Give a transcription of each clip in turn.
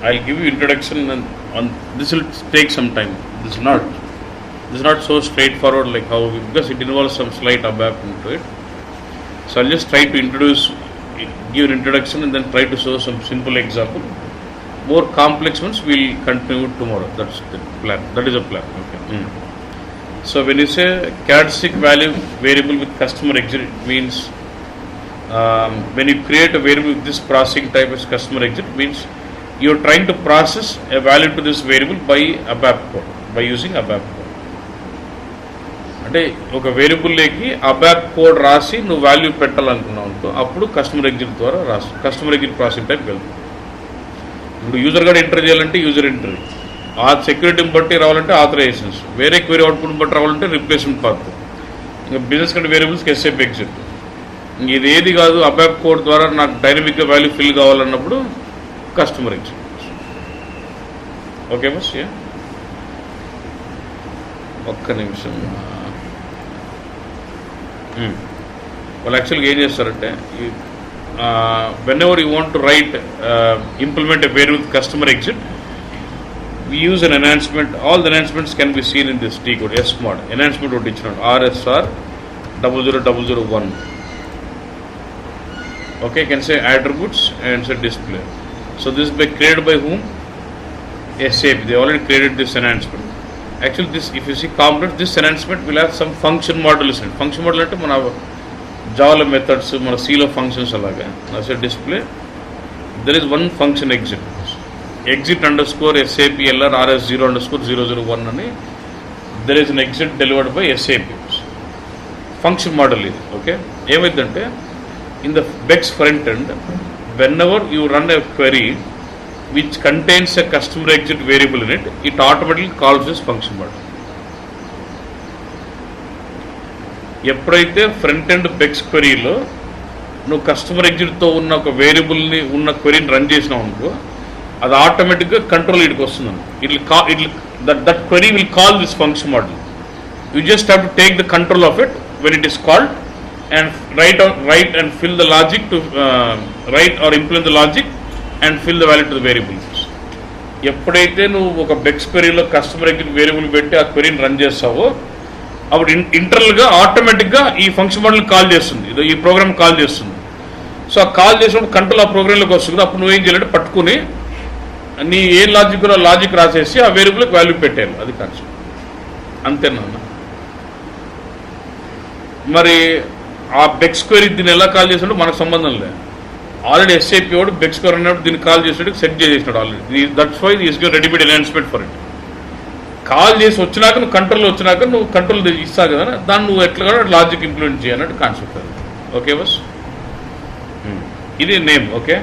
I'll give you introduction and on this will take some time. This is not so straightforward like how because it involves some slight ABAP into it. So I'll just try to give an introduction and then try to show some simple example. More complex ones we'll continue tomorrow. That's the plan. That is a plan. Okay. So when you say characteristic value variable with customer exit, it means when you create a variable with this processing type as customer exit, means you're trying to process a value to this variable by ABAP code, by using ABAP code. అంటే ఒక వేరియబుల్లోకి అబాప్ code రాసి నువ్వు value పెట్టాలనుకున్నావు అనుకో అప్పుడు customer exit ద్వారా రాసు customer exit processing type వెళ్తుంది. ఇప్పుడు యూజర్ కూడా ఎంటర్ చేయాలంటే యూజర్ ఎంట్రీ, ఆ సెక్యూరిటీని బట్టి రావాలంటే ఆథరైజేషన్స్, వేరే క్వెరీ అవుట్పుట్ని బట్టి రావాలంటే రిప్లేస్మెంట్ పాత్, ఇంకా బిజినెస్ కంటే వేరియబుల్స్కి ఎస్ఏపి ఎగ్జిట్. ఇంక ఇది ఏది కాదు అబాప్ కోడ్ ద్వారా నాకు డైనమిక్గా వాల్యూ ఫిల్ కావాలన్నప్పుడు కస్టమర్ ఎగ్జిట్. ఓకే బస్ ఒక్క నిమిషం. వాళ్ళు యాక్చువల్గా ఏం చేస్తారంటే whenever you want to write implement a variable with customer exit we use an enhancement. All the enhancements can be seen in this T code. SMOD enhancement would be RSR 00001. Okay, you can say attributes and say display. So this is created by whom? SAP. They already created this enhancement. Actually, this if you see components, this enhancement will have some function models in it. Function model ante mana Java methods, mana C lo functions alaga. Now say display. There is one function exit. Exit underscore SAP LR RS0 underscore 001 అని there is an exit delivered by SAP. Function model ఇది. Okay, ఏమైందంటే in the BEX front end, whenever you run a query which contains a customer exit variable in it, it automatically calls this function model. ఎప్పుడైతే front end Beck's క్వెరీలో నువ్వు customer ఎగ్జిట్తో ఉన్న ఒక వేరియబుల్ని ఉన్న క్వెరీని run చేసినావు అనుకో, అది ఆటోమేటిక్గా కంట్రోల్ ఇటుకు వస్తుంది. That query will call this function model. You just have to take the control of it when it is called and right and fill the logic to right are implement the logic and fill the value to the variables. ఎప్పుడైతే నువ్వు ఒక Beck's క్వెరీలో customer exit variable పెట్టి ఆ క్వెరీని run చేస్తావో అప్పుడు ఇంటర్నల్గా ఆటోమేటిక్గా ఈ ఫంక్షన్ మోడల్ కాల్ చేస్తుంది, ఈ ప్రోగ్రామ్ కాల్ చేస్తుంది. సో ఆ కాల్ చేసినప్పుడు కంట్రోల్ ఆ ప్రోగ్రాంలోకి వస్తుంది. అప్పుడు నువ్వేం చేయాలంటే పట్టుకుని నీ ఏ లాజిక్ రాసేసి ఆ వేరియబుల్కి వాల్యూ పెట్టాను. అది కాన్సెప్ట్, అంతేనా? మరి ఆ బెక్స్ క్వెరీ దీన్ని ఎలా కాల్ చేసినట్టు మనకు సంబంధం లేదు. ఆల్రెడీ ఎస్ఏపీ వాడు బెక్స్ క్వెరీ అన్నప్పుడు దీన్ని కాల్ చేసినట్టు సెట్ చేసేసినాడు already. That's why is give readymade enhancement for it. Call చేసి వచ్చినాక నువ్వు కంట్రోల్లో వచ్చినాక నువ్వు కంట్రోల్ ఇస్తావు కదా, దాన్ని నువ్వు ఎట్లా లాజిక్ ఇంప్లిమెంట్ చేయన్నట్టు కాన్సెప్ట్ అది. ఓకే బస్, ఇది నేమ్. ఓకే,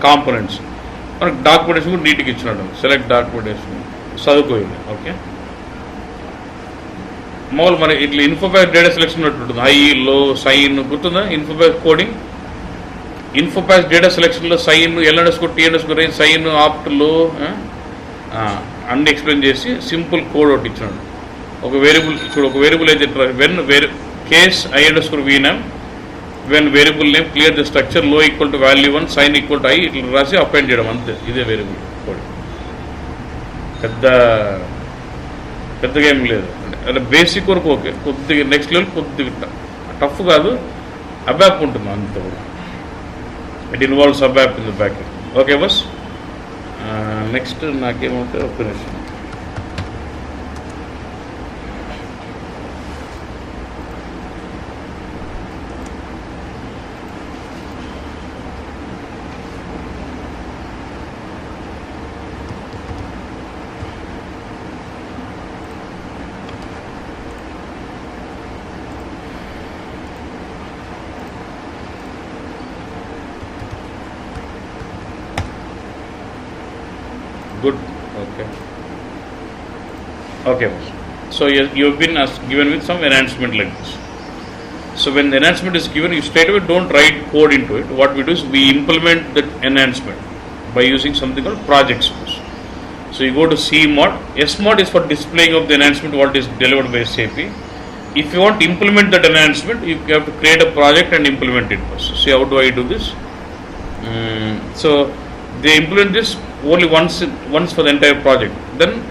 కాంపోనెంట్స్ మనకు డాక్యుమెంటేషన్ కూడా నీట్గా ఇచ్చినాడు. Select documentation చదువుకోయింది. ఓకే, మామూలు మన ఇట్లా ఇన్ఫోపాస్ డేటా సెలెక్షన్ ఉన్నట్టుంటుంది. హై లో సైన్ గుర్తుందా? ఇన్ఫోపాస్ కోడింగ్, ఇన్ఫోపాస్ డేటా సెలెక్షన్లో సైన్ ఎల్ఎన్ఎస్కో టీఎన్ఎస్కో రేంజ్ సైన్ ఆప్ట్ లో అన్ని ఎక్స్ప్లెయిన్ చేసి సింపుల్ కోడ్ ఒకటి ఇచ్చినాడు. ఒక వేరియబుల్ ఇప్పుడు ఒక వేరియబుల్ అయితే వెన్ కేస్ ఐ అండర్స్కోర్ వీనమ్ when variable name clear the structure low equal to value 1 sign equal to I ఇట్లా రాసి అపాయింట్ చేయడం, అంతే. ఇదే వేరియబుల్ కోడ్, పెద్దగా ఏం లేదు. అంటే బేసిక్ వరకు ఓకే, కొద్దిగా నెక్స్ట్ లెవెల్ కొద్దిగా టఫ్ కాదు. అబాప్ ఉంటుంది అంత కూడా. It involves ABAP in the back. Okay బస్, నెక్స్ట్ నాకేమంటే ఒక్క నిమిషం. Good. Okay. So you've been given with some enhancement like this. So when the enhancement is given, you straight away don't write code into it. What we do is we implement that enhancement by using something called projects. So you go to CMod. SMod is for displaying of the enhancement what is delivered by SAP. If you want to implement that enhancement, you have to create a project and implement it first. See, how do I do this? So they implement this only once for the entire project. Then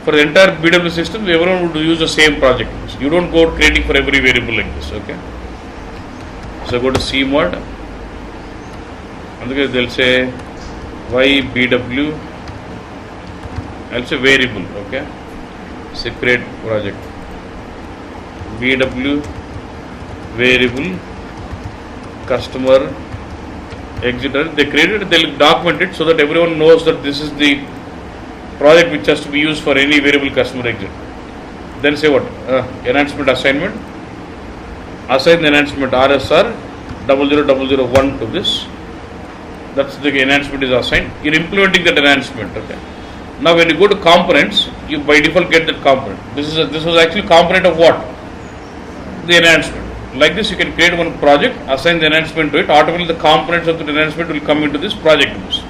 for the entire BW system, everyone would use the same project. You don't go creating for every variable like this. Okay. So go to CMOD. And they'll say YBW. I'll say variable. Okay. Say create project. BW variable customer exit. They created it, they'll document it so that everyone knows that this is the project which has to be used for any variable customer exit. Then say what? Enhancement assignment. Assign the enhancement RSR 00001 to this. That's the enhancement is assigned. You're implementing that enhancement. Okay. Now when you go to components, you by default get that component. This was actually component of what? The enhancement. Like this, you can create one project, assign the enhancement to it. Automatically, the components of the enhancement will come into this project bus.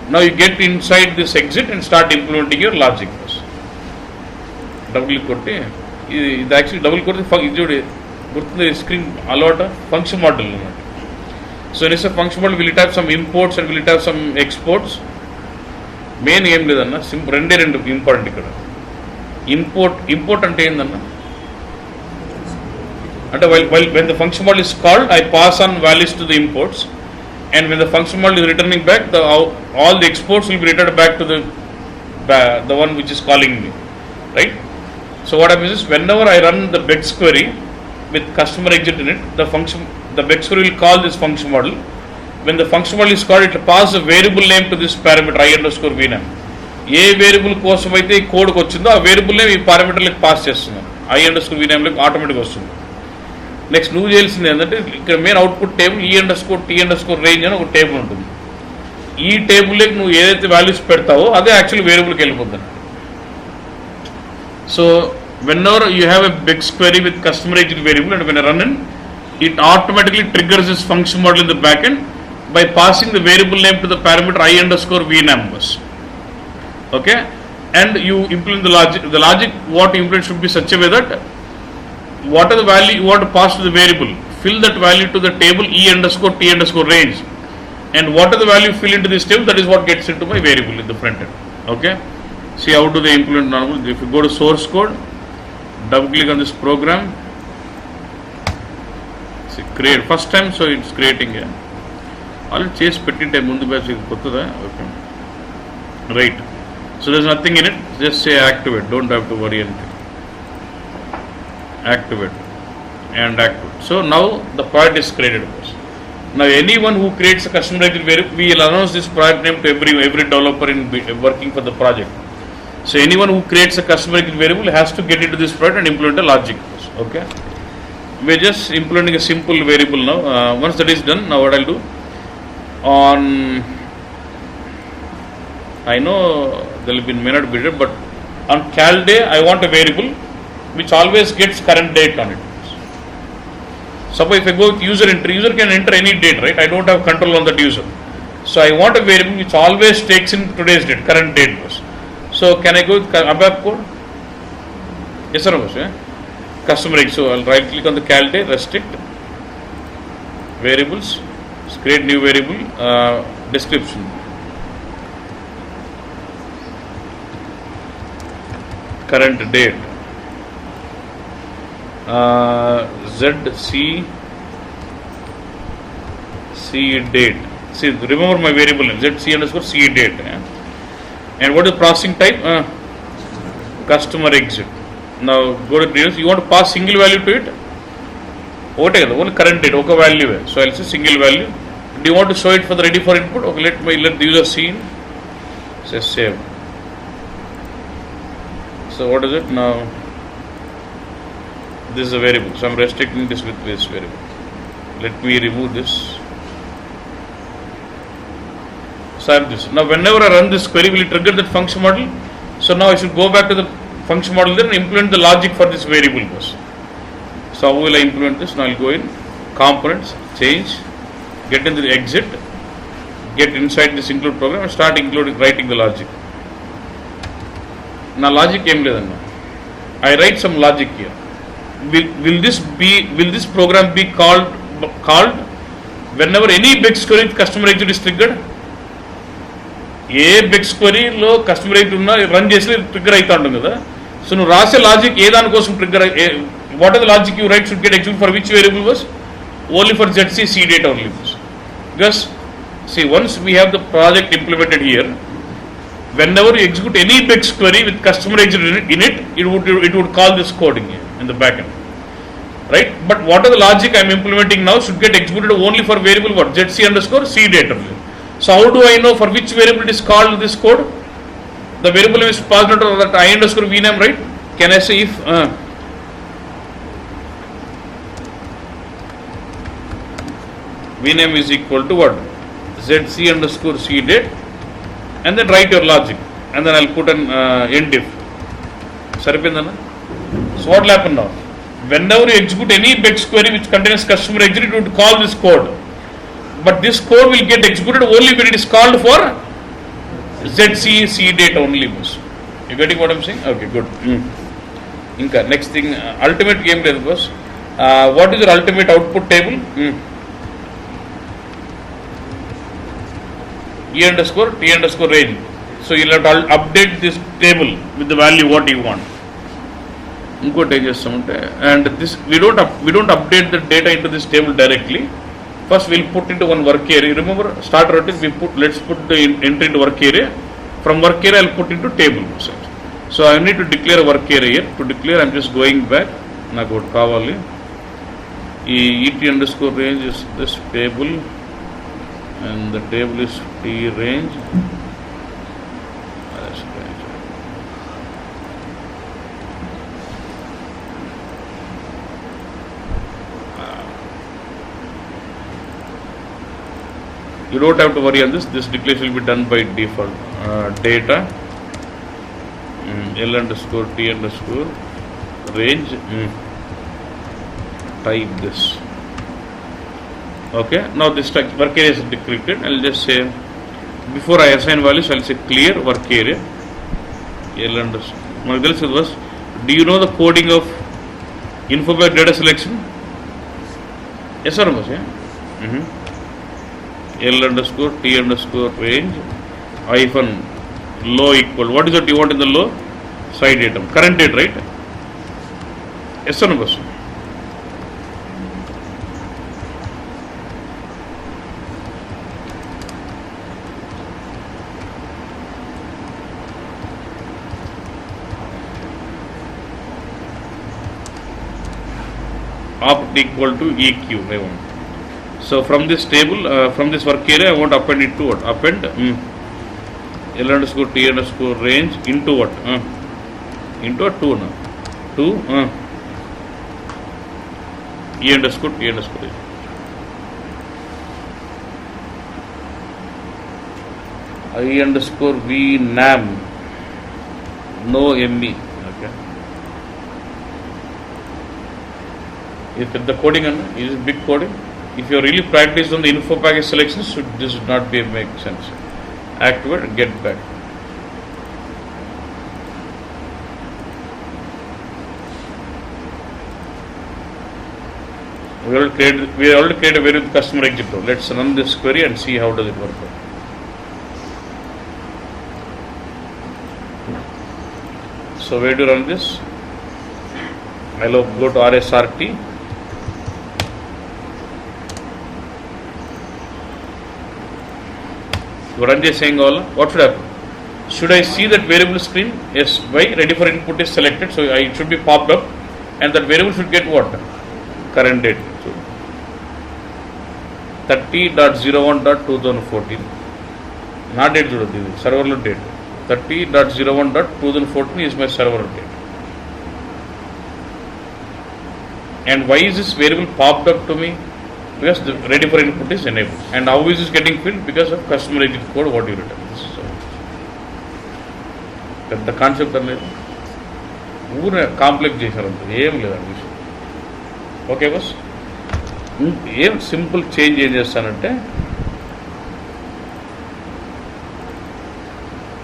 Now you get inside this exit and start implementing your logic bus. Double click. This actually double click. The screen alert function model. So in this function model, will it have some imports and will it have some exports? Main aim ledanna rende important ikkada. Import ante endanna. When the function model is called, I pass on values to the imports, and when the function model is returning back, all the exports will be returned back to the one which is calling me, right? So what happens is whenever I run the BEX query with customer exit in it, the BEX query will call this function model. When the function model is called, it will pass a variable name to this parameter I_vname. A variable కోసం అయితే ఈ కోడ్కి వచ్చిందో ఆ variable name ఈ పారామీటర్లకు pass చేస్తున్నాం. I_vname ఆటోమేటిక్గా వస్తుంది. Next నువ్వు చేయాల్సింది ఏంటంటే ఇక్కడ మెయిన్ అవుట్పుట్ టేబుల్ E_T_range అని ఒక టేబుల్ ఉంటుంది. ఈ టేబుల్లోకి నువ్వు ఏదైతే వాల్యూస్ పెడతావో అదే యాక్చువల్ వేరియబుల్కి వెళ్ళిపోతుంది. So whenever you have a BEX query with customer exit variable and when I run in, it automatically triggers this function model in the backend by passing the variable name to the parameter I_vname bus. Okay, and you implement the logic. The logic what you implement should be such a way that what are the value you want to pass to the variable, fill that value to the table E_T_range, and what are the value fill into this table, that is what gets into my variable in the front end. Okay, see how do they implement normal. If you go to source code, double click on this program, see create first time, so it's creating here. All chase petty time mundu batch kottada. Okay, right. So there's nothing in it, just say activate, don't have to worry anything. Activate and activate. So now the project is created. Now anyone who creates a customer exit variable, we will announce this project name to every developer in working for the project. So anyone who creates a customer exit variable has to get into this project and implement a logic. Okay, we're just implementing a simple variable now. Once that is done, now what I'll do on, I know there will be may not be there, but on cal day I want a variable which always gets current date on it. Suppose if I go with user entry, user can enter any date, right? I don't have control on that user. So I want a variable which always takes in today's date, current date. So can I go with ABAP code? Yes sir, yeah? Customer exit. So I'll right click on the cal day, restrict variables, create new variable, description. Current date. ZC date. See, remember my variable name ZC_C date. And what is processing type? Customer exit. Now go to details. You want to pass single value to it? Only current date. Okay, value. So I'll say single value. Do you want to show it for the ready for input? Okay, let the user see. Say save. So what is it now? This is a variable, so I'm restricting this with this variable. Let me remove this. So I have this. Now whenever I run this query, will it trigger that function model? So now I should go back to the function model there and implement the logic for this variable bus. So how will I implement this? Now I'll go in components, change, get into the exit, get inside this include program and start writing the logic. Now logic em ledanna. I write some logic here. Will this program be called whenever any BEX query customer exit is triggered? ఏ BEx క్వరీలో customer అయితే ఉన్నా run చేసి trigger అవుతా ఉంటుంది కదా. So నువ్వు రాసే లాజిక్ ఏ దానికోసం trigger, what are the logic you write should get execute for which variable was only for ZC C data only. Because see, once we have the project implemented here, whenever you execute any BEX query with customer agent in it, it would call this coding in the backend, right? But what are the logic I am implementing now should get executed only for variable what ZC underscore C data. So how do I know for which variable it is called this code? The variable is passed out of that I underscore vname, right? Can I say if vname is equal to what? ZC underscore C date, and then write your logic, and then I'll put an end if. Saripindana. So what will happen now? Whenever you execute any BEX query which contains customer agent, it would call this code. But this code will get executed only when it is called for ZC C date only. You getting what I'm saying? Okay, good. Inka next thing, ultimate game లేదు boss. What is your ultimate output table? E underscore T underscore range. So you'll have to update this table with the value what you want. ఇంకోటి ఏం చేస్తామంటే, and this we don't update the data into this table directly. First we'll put into one work area. Remember start routine, let's put the entry into work area. From work area I'll put into table. So I need to declare a work area here. To declare I'm just going back. నాకు ఒకటి కావాలి. ఈ ET underscore range is this table, and the table is T range. You don't have to worry on this. This declaration will be done by default. Data L underscore T underscore range. Type this. Okay. Now this work area is declared. I'll just say before I assign values, I'll say clear work area. L underscore. Do you know the coding of info data selection? Yes or no? Yeah. L underscore T underscore range hyphen low equal. What is that you want in the low? Side item. Current date, right? Yes or no? Opt equal to EQ. I want. So from this table, from this work area, I want to append it to what? Append L underscore T underscore range into what? Into a 2 now. 2 E underscore T underscore range. I underscore V nam. No ME. Okay. Is the coding is it big coding? If you are really practiced on the info package selections, this should not be make sense. Activate, get back. We already created a variable customer exit. Let's run this query and see how does it work out. So where to run this? I'll go to RSRT. You run this saying all. What should happen? Should I see that variable screen? Yes. Why? Ready for input is selected, so it should be popped up, and that variable should get what? Current date. So 30.01.2014. Not date chudoddi, server date. 30.01.2014 is my server date. And why is this variable popped up to me? Because the ready for input is enabled. And how is this getting filled? Because of customer agent code what you written. This is the concept అనేది ఊరిని complex చేశారు అంత ఏం లేదండి విషయం. Okay bus. ఏం simple change ఏం చేస్తానంటే,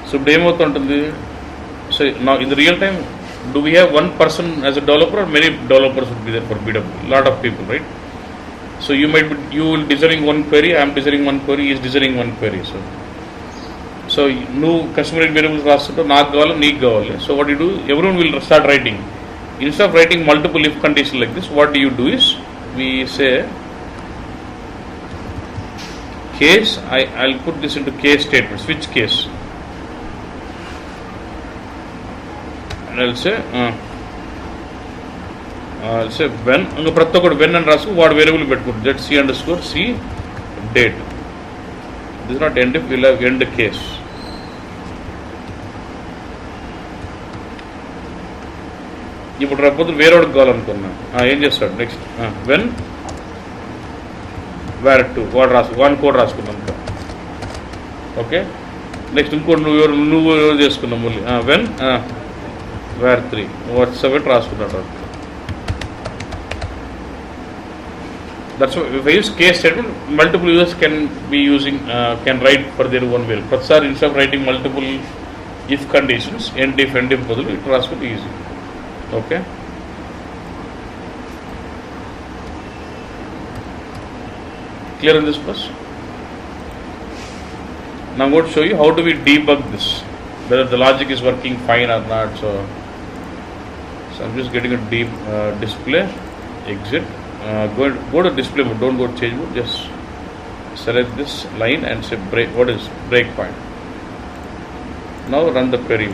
సో ఇప్పుడు ఏమవుతుంటుంది, సో నా in the real time do we have one person as a developer or many developers would be there for BW? Lot of people, right? So you will designing one query, I am designing one query, he is designing one query. So నువ్వు customer variables రాస్తుంటే నాకు కావాలి నీకు కావాలి. So what you do, everyone will start writing. Instead of writing multiple if condition like this, what you do is we say case, I'll put this into case statement, switch case, and I'll say when anga prathi okadu when and rasu vaadu variable pettukodu that c underscore c date. This is not end if, we'll have end case. ఇప్పుడు రేపు వేరేవాడికి కావాలనుకున్నా ఏం చేస్తాడు next when where to వాడు వాన్ code రాసుకున్నాం. Okay, next ఇంకోటి నువ్వు ఎవరు చేసుకున్నావు మళ్ళీ వెన్ వేర్ 3 వాట్సాప్ రాసుకున్నాడు. That's if I use case statement multiple users can be using can write for their own variable. ప్రతిసారి instead of writing multiple if conditions end if బదులు ఇటు రాసుకుంటే easy. Okay, clear in this first? Now I'm going to show you how do we debug this, whether the logic is working fine or not. So I'm just getting a deep display, exit, go to display mode, don't go to change mode, just select this line and say break, what is breakpoint. Now run the query.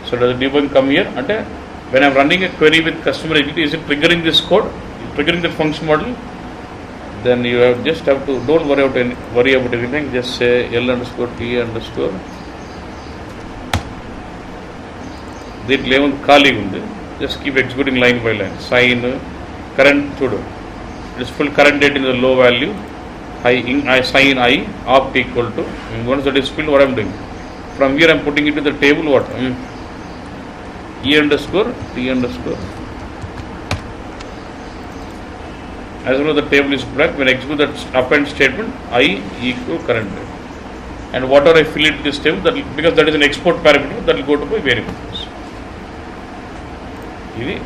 So does the debug come here? When I'm running a query with customer exit, is it triggering this code, triggering the function model? Then you just have to, don't worry about anything, just say L underscore T underscore. దీంట్లో ఏముంది ఖాళీగా ఉంది, just keep executing line by line. Sign current చూడు, it is full current date in the low value, I sign I opt equal to, once that is filled, what I'm doing from here, I'm putting it to the table, what E underscore T underscore. As soon as the table is blank, when I execute that append statement, I equal current date, and whatever I fill it this table, that because that is an export parameter, that will go to my variables. This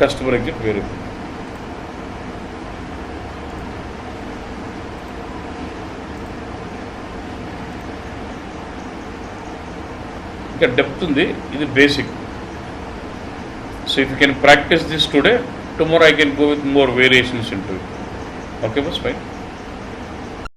customer exit variable. Depth undi, this is basic. So if you can practice this today, tomorrow I can go with more variations into it. Okay, boss, fine.